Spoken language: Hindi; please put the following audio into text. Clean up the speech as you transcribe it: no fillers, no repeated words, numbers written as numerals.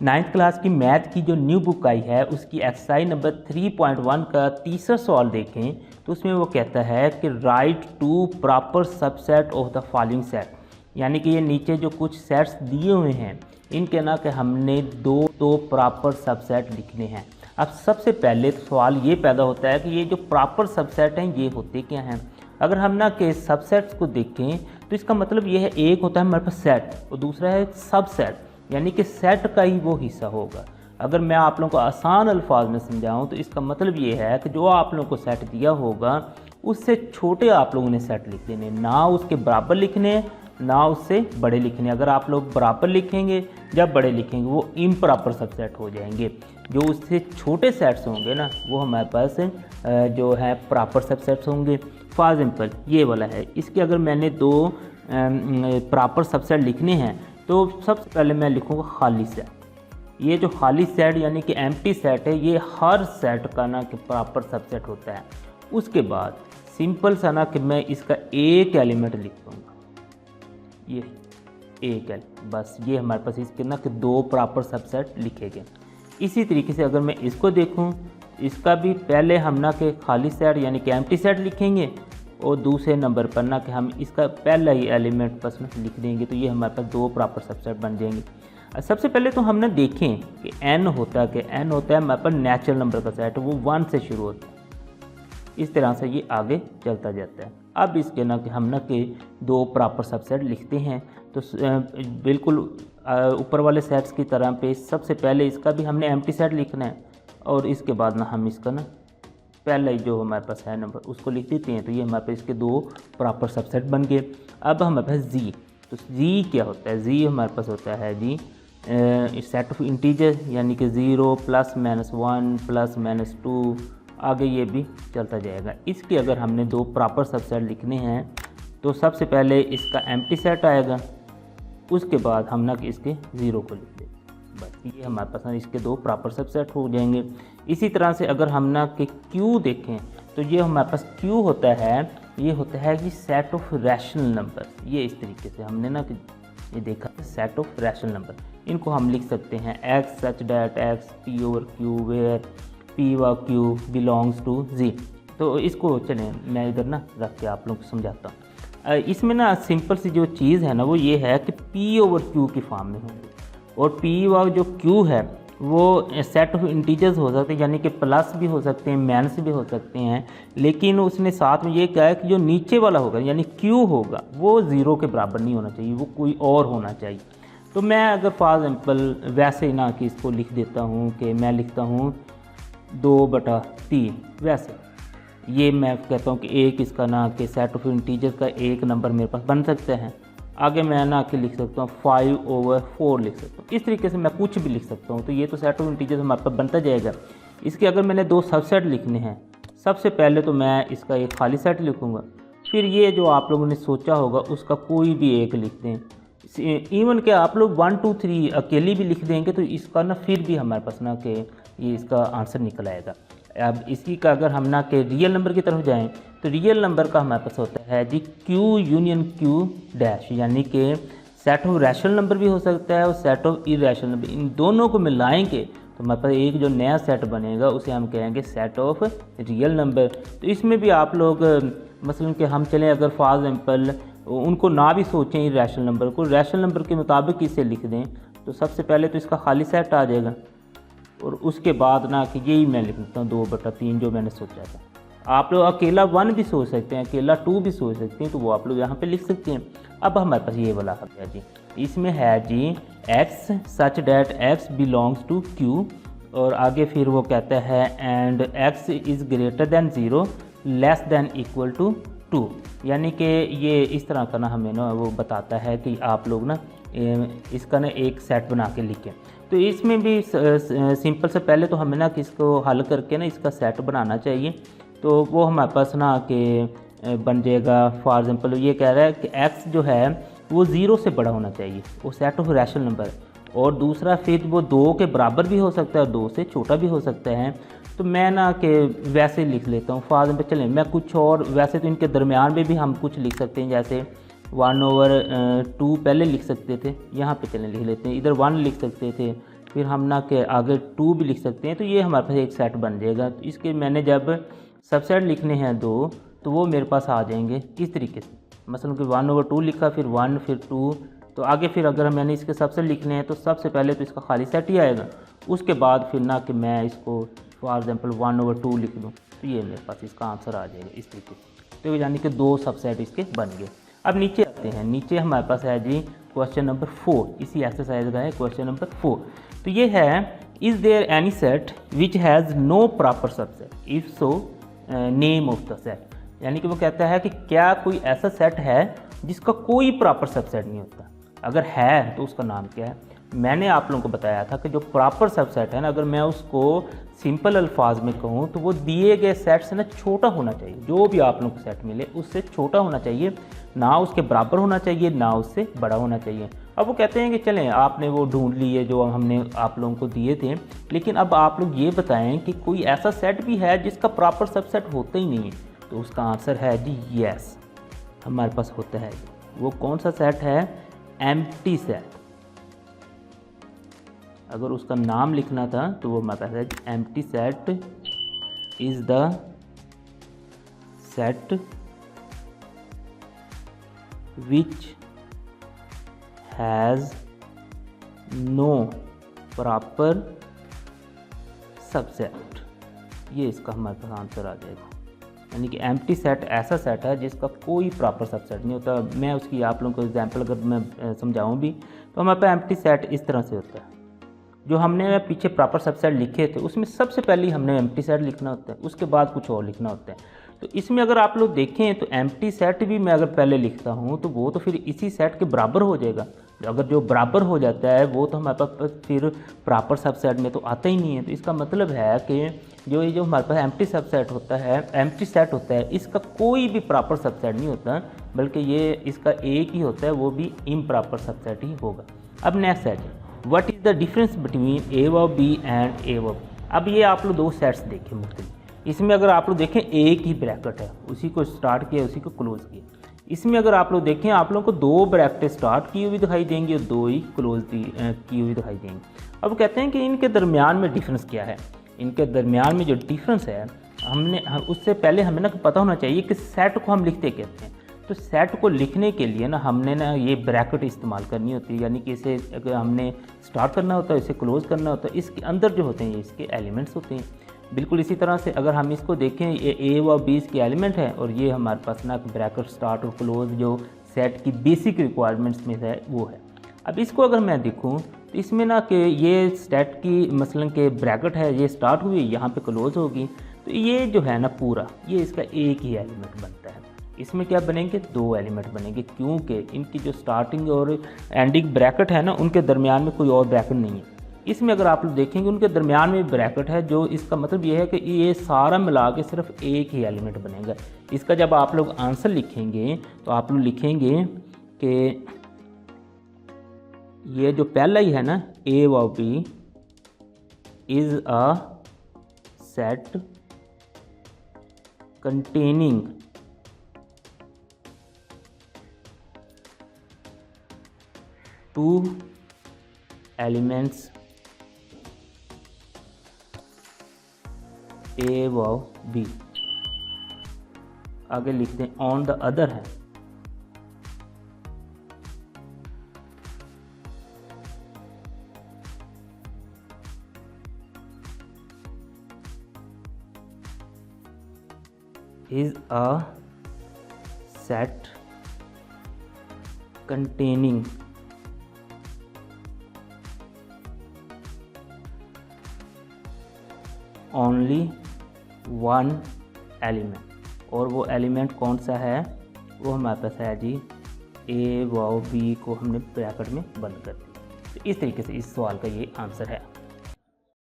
नाइन्थ क्लास की मैथ की जो न्यू बुक आई है उसकी एक्सरसाइज नंबर 3.1 का तीसरा सवाल देखें तो उसमें वो कहता है कि write two proper subset of the following set, यानी कि ये नीचे जो कुछ सेट्स दिए हुए हैं इनके ना कि हमने दो प्रॉपर सबसेट लिखने हैं। अब सबसे पहले तो सवाल ये पैदा होता है कि ये जो प्रॉपर सबसेट हैं ये होते क्या हैं। अगर हम ना के सबसेट्स को देखें तो इसका मतलब ये है, एक होता है हमारे पास सेट और दूसरा है सबसेट, यानी कि सेट का ही वो हिस्सा होगा। अगर मैं आप लोगों को आसान अल्फाज में समझाऊं तो इसका मतलब ये है कि जो आप लोगों को सेट दिया होगा उससे छोटे आप लोगों ने सेट लिख देने, ना उसके बराबर लिखने ना उससे बड़े लिखने। अगर आप लोग बराबर लिखेंगे या बड़े लिखेंगे वो इम्प्रॉपर सबसेट हो जाएंगे। जो उससे छोटे सेट्स होंगे ना वो हमारे पास जो है प्रॉपर सबसेट्स होंगे। फॉर एग्जांपल ये वाला है, इसके अगर मैंने दो प्रॉपर सबसेट लिखने हैं तो सबसे पहले मैं लिखूँगा खाली सेट। ये जो खाली सेट यानी कि एम्प्टी सेट है ये हर सेट का ना कि प्रॉपर सबसेट होता है। उसके बाद सिंपल सा ना कि मैं इसका एक एलिमेंट लिख दूँगा, ये एक है बस, ये हमारे पास इसके ना कि दो प्रॉपर सबसेट लिखे गए। इसी तरीके से अगर मैं इसको देखूं, इसका भी पहले हम ना कि खाली सेट यानी कि एम्प्टी सेट लिखेंगे और दूसरे नंबर पर ना कि हम इसका पहला ही एलिमेंट बस में लिख देंगे, तो ये हमारे पास दो प्रॉपर सबसेट बन जाएंगे। सबसे पहले तो हम ना देखें कि n होता है हमारे पास नेचुरल नंबर का सेट, वो 1 से शुरू होता है। इस तरह से ये आगे चलता जाता है। अब इसके ना कि हम ना के दो प्रॉपर सबसेट लिखते हैं तो बिल्कुल ऊपर वाले सेट्स की तरह पे सबसे पहले इसका भी हमने एम्प्टी सेट लिखना है और इसके बाद ना हम इसका ना पहला ही जो हमारे पास है नंबर उसको लिख देते हैं। तो ये हमारे पास इसके दो प्रॉपर सबसेट बन गए। अब हमारे पास जी, तो जी क्या होता है, जी हमारे पास होता है जी सेट ऑफ इंटीजर, यानी कि 0 ± 1 ± 2 आगे ये भी चलता जाएगा। इसके अगर हमने दो प्रॉपर सबसेट लिखने हैं तो सबसे पहले इसका एम्प्टी सेट आएगा, उसके बाद हम ना कि इसके 0 को लिख देंगे, बस ये हमारे पास इसके दो प्रॉपर सबसेट हो जाएंगे। इसी तरह से अगर हम ना कि क्यू देखें तो ये हमारे पास क्यू होता है, ये होता है कि सेट ऑफ रैशनल नंबर। ये इस तरीके से हमने ना कि ये देखा सेट ऑफ रैशनल नंबर, इनको हम लिख सकते हैं x such that x p/q where p/q belongs to z। तो इसको चलें मैं इधर ना रख के आप लोगों को समझाता हूँ। इसमें ना सिंपल सी जो चीज़ है ना वो ये है कि p/q की फॉर्म में होंगे और p जो q है वो सेट ऑफ इंटीजर्स हो सकते हैं, यानी कि प्लस भी हो सकते हैं माइनस भी हो सकते हैं, लेकिन उसने साथ में ये कहा है कि जो नीचे वाला होगा यानी q होगा वो 0 के बराबर नहीं होना चाहिए, वो कोई और होना चाहिए। तो मैं अगर फॉर एग्जांपल वैसे ही ना कि इसको लिख देता हूँ कि मैं लिखता हूँ 2/3, वैसे ये मैं कहता हूँ कि एक इसका ना कि सेट ऑफ इंटीजर का एक नंबर मेरे पास बन सकता है। आगे मैं ना कि लिख सकता हूँ 5/4 लिख सकता हूँ। इस तरीके से मैं कुछ भी लिख सकता हूँ। तो ये तो सेट ऑफ इंटीजर हमारे पास बनता जाएगा। इसके अगर मैंने दो सबसेट लिखने हैं, सबसे पहले तो मैं इसका एक खाली सेट लिखूँगा, फिर ये जो आप लोगों ने सोचा होगा उसका कोई भी एक लिख दें। इवन के आप लोग 1 2 3 अकेली भी लिख देंगे तो इसका ना फिर भी हमारे पास ना कि ये इसका आंसर निकल आएगा। अब इसी का अगर हम ना के रियल नंबर की तरफ जाएं तो रियल नंबर का हमारे पास होता है जी Q यूनियन Q डैश, यानी कि सेट ऑफ रैशनल नंबर भी हो सकता है और सेट ऑफ इरेशनल नंबर। इन दोनों को मिलाएंगे तो हमारे पास एक जो नया सेट बनेगा उसे हम कहेंगे सेट ऑफ रियल नंबर। तो इसमें भी आप लोग मसलन कि हम चलें अगर फॉर एग्जांपल उनको ना भी सोचें इरेशनल नंबर को, रैशनल नंबर के मुताबिक इसे लिख दें तो सबसे पहले तो इसका खाली सेट आ जाएगा और उसके बाद ना कि यही मैं लिख देता हूँ 2/3 जो मैंने सोचा था। आप लोग अकेला 1 भी सोच सकते हैं, अकेला 2 भी सोच सकते हैं, तो वो आप लोग यहाँ पे लिख सकते हैं। अब हमारे पास ये वाला आ गया जी, इसमें है जी x such that x belongs to q और आगे फिर वो कहता है and x is greater than 0 less than equal to 2, यानी कि ये इस तरह का ना हमें ना वो बताता है कि आप लोग ना इसका ना एक सेट बना के लिखें। तो इसमें भी सिंपल से पहले तो हमें ना कि इसको हल करके ना इसका सेट बनाना चाहिए। तो वो हमारे पास ना कि बन जाएगा। फॉर एग्जांपल ये कह रहा है कि x जो है वो 0 से बड़ा होना चाहिए, वो सेट ऑफ रैशनल नंबर, और दूसरा फिर वो 2 के बराबर भी हो सकता है और 2 से छोटा भी हो सकता है। तो मैं ना कि वैसे लिख लेता हूँ। फॉर एग्जांपल चलें मैं कुछ और, वैसे तो इनके दरमियान में भी हम कुछ लिख सकते हैं, जैसे 1/2 पहले लिख सकते थे, यहाँ पे चलें लिख लेते हैं, इधर 1 लिख सकते थे, फिर हम ना के आगे 2 भी लिख सकते हैं, तो ये हमारे पास एक सेट बन जाएगा। तो इसके मैंने जब सबसेट लिखने हैं 2, तो वो मेरे पास आ जाएंगे इस तरीके से। मसलन कि 1/2 लिखा, फिर 1 फिर 2, तो आगे फिर अगर मैंने इसके सबसेट लिखने हैं तो सबसे पहले तो इसका खाली सेट ही आएगा, उसके बाद फिर ना कि मैं इसको फॉर एग्जांपल 1/2 लिख दूँ, तो ये मेरे पास इसका आंसर आ जाएगा इस तरीके से। तो यानी कि 2 सबसेट इसके बन गए। अब नीचे आते हैं, नीचे हमारे पास है जी क्वेश्चन नंबर 4, इसी एक्सरसाइज का है क्वेश्चन नंबर 4। तो ये है, is there any set which has no proper subset, if so name of the set. यानी कि वो कहता है कि क्या कोई ऐसा सेट है जिसका कोई प्रॉपर सबसेट नहीं होता, अगर है तो उसका नाम क्या है। मैंने आप लोगों को बताया था कि जो प्रॉपर सबसेट है ना, अगर मैं उसको सिंपल अल्फाज में कहूँ तो वो दिए गए सेट से ना छोटा होना चाहिए। जो भी आप लोगों को सेट मिले उससे छोटा होना चाहिए, ना उसके बराबर होना चाहिए, ना उससे बड़ा होना चाहिए। अब वो कहते हैं कि चलें आपने वो ढूंढ लिए जो हमने आप लोगों को दिए थे, लेकिन अब आप लोग ये बताएं कि कोई ऐसा सेट भी है जिसका प्रॉपर सबसेट होता ही नहीं है। तो उसका आंसर है जी यस, हमारे पास होता है। वो कौन सा सेट है? Empty set. अगर उसका नाम लिखना था तो वो हमारे पास है empty set is the set which has no proper subset. ये इसका हमारे पास आंसर आ जाएगा। यानी कि एम्प्टी सेट ऐसा सेट है जिसका कोई प्रॉपर सबसेट नहीं होता। मैं उसकी आप लोगों को एग्जांपल अगर मैं समझाऊं भी तो हमारे पास एम्प्टी सेट इस तरह से होता है। जो हमने पीछे प्रॉपर सबसेट लिखे थे उसमें सबसे पहले हमने एम्प्टी सेट लिखना होता है, उसके बाद कुछ और लिखना होता है। तो इसमें अगर आप लोग देखें तो एम्प्टी सेट भी मैं अगर पहले लिखता हूँ तो वो तो फिर इसी सेट के बराबर हो जाएगा। अगर जो बराबर हो जाता है वो तो हमारे पास फिर प्रॉपर सबसेट में तो आता ही नहीं है। तो इसका मतलब है कि जो हमारे पास एम्प्टी सबसेट होता है, एम्प्टी सेट होता है, इसका कोई भी प्रॉपर सबसेट नहीं होता, बल्कि ये इसका एक ही होता है, वो भी इम्प्रॉपर सबसेट ही होगा। अब नेक्स्ट है, what is the difference between A व बी एंड ए व बी। अब ये आप लोग 2 सेट्स देखें मुख्तलिफ। इसमें अगर आप लोग देखें एक ही ब्रैकेट है, उसी को स्टार्ट किया उसी को क्लोज किया। इसमें अगर आप लोग देखें आप लोगों को 2 ब्रैकेटें स्टार्ट की हुई दिखाई देंगी और 2 ही क्लोज की हुई दिखाई देंगी। अब कहते हैं कि इनके दरमियान में डिफरेंस क्या है। इनके दरमियान में जो डिफरेंस है उससे पहले हमें ना पता होना चाहिए कि सेट को हम लिखते कहते हैं। तो सेट को लिखने के लिए ना हमने ना ये ब्रैकेट इस्तेमाल करनी होती है, यानी कि इसे अगर हमने स्टार्ट करना होता है, इसे क्लोज करना होता है। इसके अंदर जो होते हैं ये इसके एलिमेंट्स होते हैं। बिल्कुल इसी तरह से अगर हम इसको देखें, ये ए व बी इसके एलिमेंट है और ये हमारे पास ना ब्रैकेट स्टार्ट और क्लोज जो सेट की बेसिक रिक्वायरमेंट्स में है वो है। अब इसको अगर मैं देखूं तो इसमें ना कि ये सेट की मसलन के ब्रैकेट है, ये स्टार्ट हुई, यहाँ पे क्लोज होगी, तो ये जो है ना पूरा ये इसका एक ही एलिमेंट बनता है। इसमें क्या बनेंगे? 2 एलिमेंट बनेंगे, क्योंकि इनकी जो स्टार्टिंग और एंडिंग ब्रैकेट है ना उनके दरमियान में कोई और ब्रैकेट नहीं है। इसमें अगर आप लोग देखेंगे उनके दरमियान में ब्रैकेट है, जो इसका मतलब ये है कि ये सारा मिला के सिर्फ एक ही एलिमेंट बनेगा। इसका जब आप लोग आंसर लिखेंगे तो आप लोग लिखेंगे कि ये जो पहला ही है ना ए व B is a set containing two elements A व बी। आगे लिखते हैं ऑन द अदर है is a set containing only one element। और वो एलिमेंट कौन सा है? वो हमारे पास है जी ए व बी को हमने ब्रैकेट में बंद कर दिया। तो इस तरीके से इस सवाल का ये आंसर है।